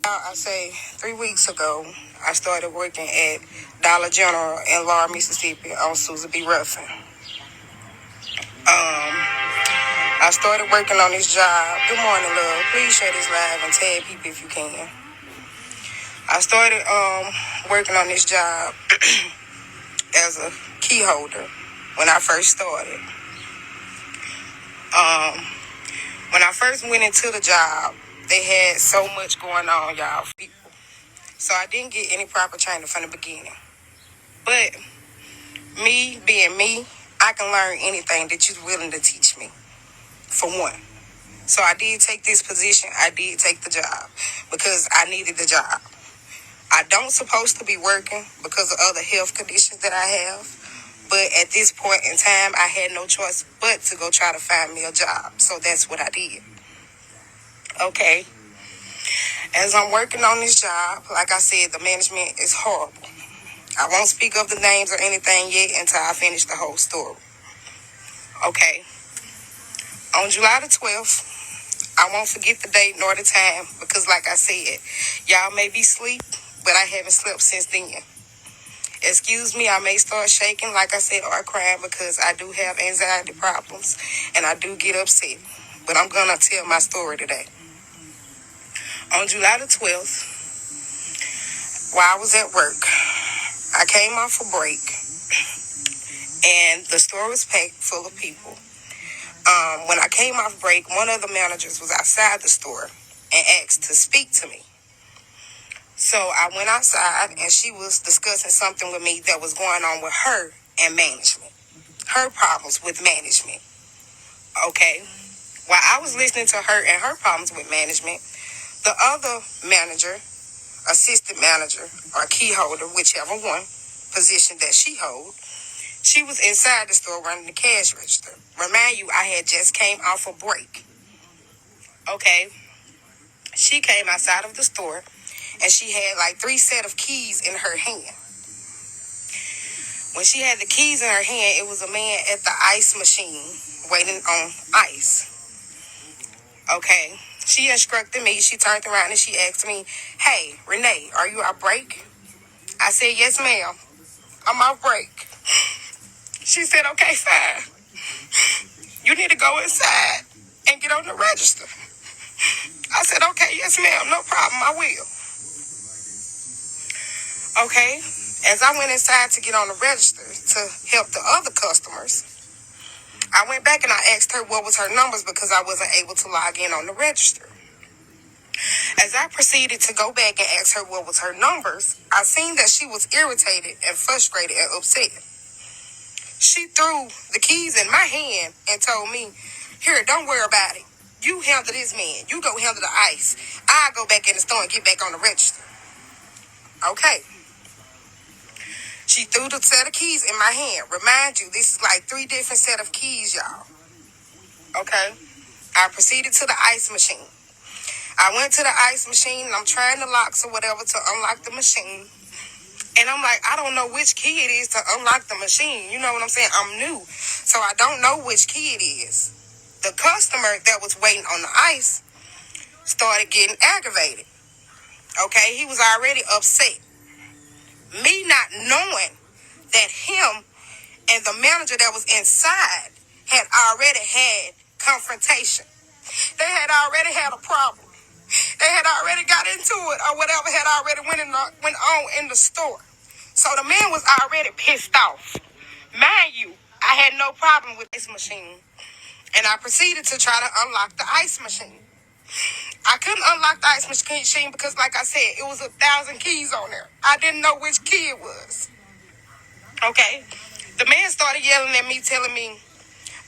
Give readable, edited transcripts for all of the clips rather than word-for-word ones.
I say 3 weeks ago, I started working at Dollar General in Laura, Mississippi on Susan B. Ruffin. I started working on this job. Good morning, love. Please share this live and tag people if you can. I started working on this job as a key holder when I first started. When I first went into the job, they had so much going on, y'all. So I didn't get any proper training from the beginning. But me being me, I can learn anything that you're willing to teach me, for one. So I did take this position. I did take the job because I needed the job. I don't supposed to be working because of other health conditions that I have. But at this point in time, I had no choice but to go try to find me a job. So that's what I did. Okay. As I'm working on this job, like I said, the management is horrible. I won't speak of the names or anything yet until I finish the whole story. Okay. On July the 12th, I won't forget the date nor the time because like I said, y'all may be asleep, but I haven't slept since then. Excuse me, I may start shaking, like I said, or crying because I do have anxiety problems and I do get upset. But I'm going to tell my story today. On July the 12th, while I was at work, I came off a break and the store was packed full of people. When I came off break, one of the managers was outside the store and asked to speak to me. So I went outside and she was discussing something with me that was going on with her and management. Her problems with management. Okay. While I was listening to her and her problems with management, the other manager, assistant manager, or key holder, whichever one position that she hold, she was inside the store running the cash register. Remind you, I had just came off a break. Okay. She came outside of the store and she had like 3 sets of keys in her hand. When she had the keys in her hand, it was a man at the ice machine waiting on ice. Okay. She instructed me. She turned around and she asked me, "Hey, Renee, are you on break?" I said, "Yes, ma'am. I'm on break." She said, "Okay, fine. You need to go inside and get on the register." I said, "Okay, yes, ma'am. No problem. I will." Okay. As I went inside to get on the register to help the other customers, I went back and I asked her what was her numbers because I wasn't able to log in on the register. As I proceeded to go back and ask her what was her numbers, I seen that she was irritated and frustrated and upset. She threw the keys in my hand and told me, "Here, don't worry about it. You handle this man. You go handle the ice. I'll go back in the store and get back on the register." Okay. She threw the set of keys in my hand. Remind you, this is like 3 different set of keys, y'all. Okay. I proceeded to the ice machine. I went to the ice machine and I'm trying the locks or whatever to unlock the machine. And I'm like, I don't know which key it is to unlock the machine. You know what I'm saying? I'm new. So I don't know which key it is. The customer that was waiting on the ice started getting aggravated. Okay, he was already upset. Me not knowing that him and the manager that was inside had already had confrontation. They had already had a problem. They had already got into it or whatever had already went on in the store. So the man was already pissed off. Mind you, I had no problem with this machine. And I proceeded to try to unlock the ice machine. I couldn't unlock the ice machine because, like I said, it was 1,000 keys on there. I didn't know which key it was. Okay. The man started yelling at me, telling me,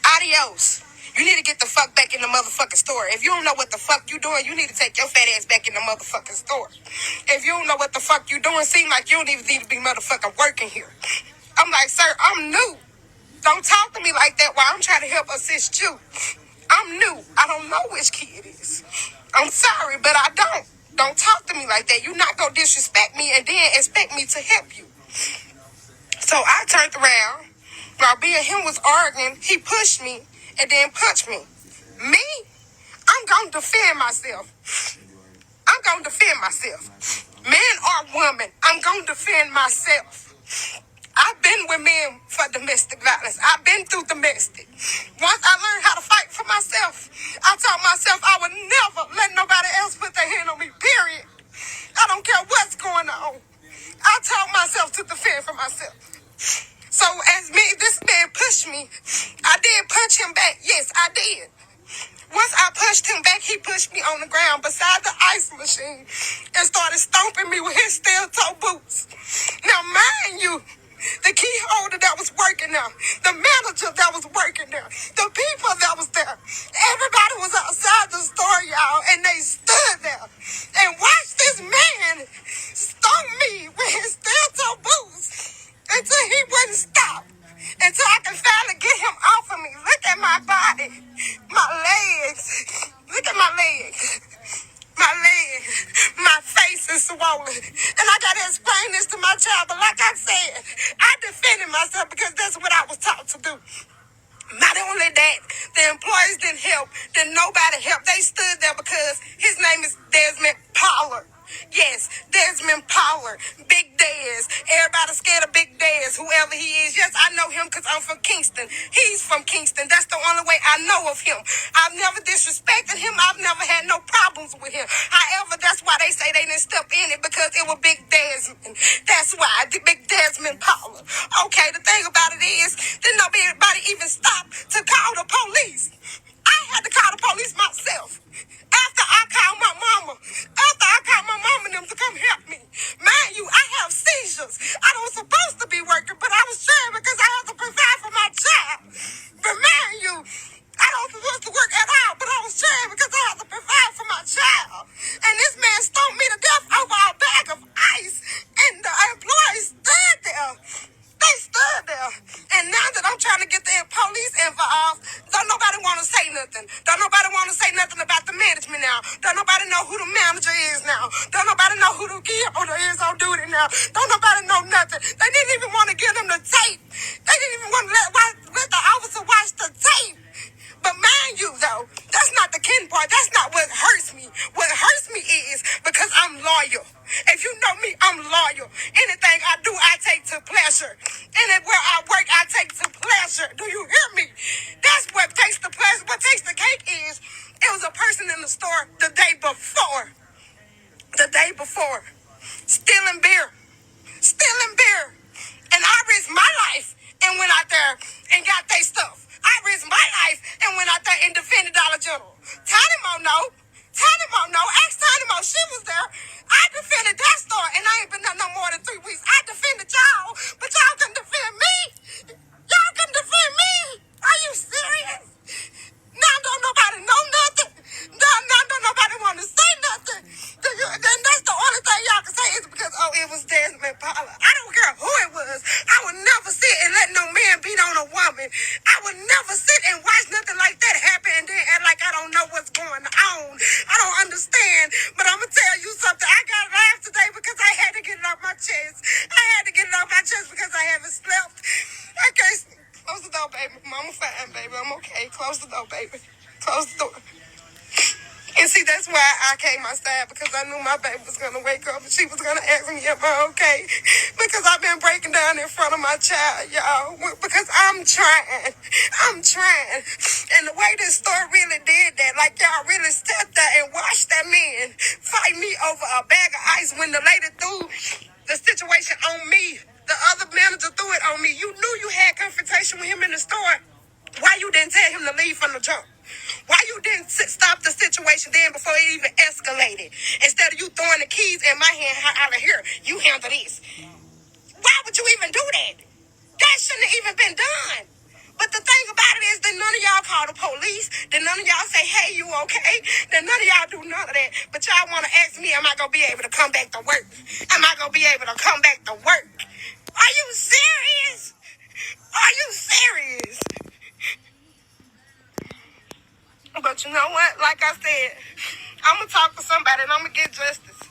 "Adios. You need to get the fuck back in the motherfucking store. If you don't know what the fuck you doing, you need to take your fat ass back in the motherfucking store. If you don't know what the fuck you doing, seem like you don't even need to be motherfucking working here." I'm like, "Sir, I'm new. Don't talk to me like that while I'm trying to help assist you. I'm new. I don't know which key it is. I'm sorry, but I don't. Don't talk to me like that. You're not going to disrespect me and then expect me to help you." So I turned around. While me and him was arguing, he pushed me and then punched me. Me? I'm going to defend myself. I'm going to defend myself. Man or woman, I'm going to defend myself. I've been with men for domestic violence. I've been through domestic. Once I learned how to fight for myself, I told myself I would never let nobody else put their hand on me, period. I don't care what's going on. I told myself to defend for myself. So as me, this man pushed me, I did punch him back. Yes, I did. Once I punched him back, he pushed me on the ground beside the ice machine and started stomping me with his steel-toe boots. Now, mind you, the key holder that was working there, the manager that was working there, the people that was there, everybody was outside the store, y'all, and they stood there and watched this man stomp me with his steel-toe boots until he wouldn't stop. Until I can finally get him off of me. Look at my body. My legs. Look at my legs. My legs. My face is swollen. And I got to explain this to my child. But like I said, I defended myself because that's what I was taught to do. Not only that, the employees didn't help. Then nobody helped. They stood there because his name is Desmond Pollard. Yes, Desmond Pollard, Big Dez. Everybody scared of Big Dez, whoever he is. Yes, I know him because I'm from Kingston. He's from Kingston. That's the only way I know of him. I've never disrespected him. I've never had no problems with him. However, that's why they say they didn't step in it because it was Big Desmond. That's why, Big Desmond Pollard. Okay, the thing about it is, didn't nobody even stop to call the police. I had to call the police myself. After I called my mama. After I called my mama and them to come help me. Mind you, I have seizures. I was supposed to be working, but I was trying because I have to provide for my child. But mind you, I don't supposed to work at all, but I was trying because I have to provide for my child. And this man stomped me to death over a bag of ice. And the employees stood there. They stood there. And now that I'm trying to get the police involved, don't nobody want to say nothing. Don't nobody want to say nothing about the management now. Don't nobody know who the manager is now. Don't nobody know who the key holder is on duty now. Don't nobody know nothing. They didn't even want to give them the tape. They didn't even want to let the officer watch the tape. But mind you, though, that's not the kin part. That's not what hurts me. What hurts me is because I'm loyal. If you know me, I'm loyal. Anything I do, I take to pleasure. Anywhere I work, I take to pleasure. Do you hear me? That's what takes the pleasure. What takes the cake is, it was a person in the store the day before. The day before. Stealing beer. Stealing beer. And I risked my life and went out there and got their stuff. I risked my life and went out there and defended Dollar General. Tiny Mo know. Tiny Mo know. Ask Tiny Mo. She was there. I defended that store and I ain't been there no more than 3 weeks. I defended y'all, but y'all couldn't defend me. Y'all couldn't defend me. Are you serious? Now don't nobody know nothing. Now don't nobody want to say nothing. Then that's the only thing y'all can say is because, oh, it was Desmond Pollard. I don't care who it was. I would never sit and let no man beat on a woman. I would never sit and watch nothing like that happen and then act like I don't know what's going on. I don't understand. But I'm going to tell you something. I got to laugh today because I had to get it off my chest. I had to get it off my chest because I haven't slept. Okay, close the door, baby. Mama fine, baby. I'm okay. Close the door, baby. Close the door. And see, that's why I came outside, because I knew my baby was going to wake up and she was going to ask me, am I okay? Because I've been breaking down in front of my child, y'all, because I'm trying. I'm trying. And the way this story really did that, like y'all really sat there and watched that man fight me over a bag of ice when the lady threw the situation on me. The other manager threw it on me. You knew you had confrontation with him in the store. Why you didn't tell him to leave from the jump? Why you didn't stop the situation then before it even escalated? Instead of you throwing the keys in my hand out of here, you handle this. Why would you even do that? That shouldn't have even been done. But the thing about it is that none of y'all call the police. That none of y'all say, hey, you okay? That none of y'all do none of that. But y'all want to ask me, am I going to be able to come back to work? Am I going to be able to come back to work? Are you serious? Are you serious? But you know what? Like I said, I'm going to talk to somebody and I'm going to get justice.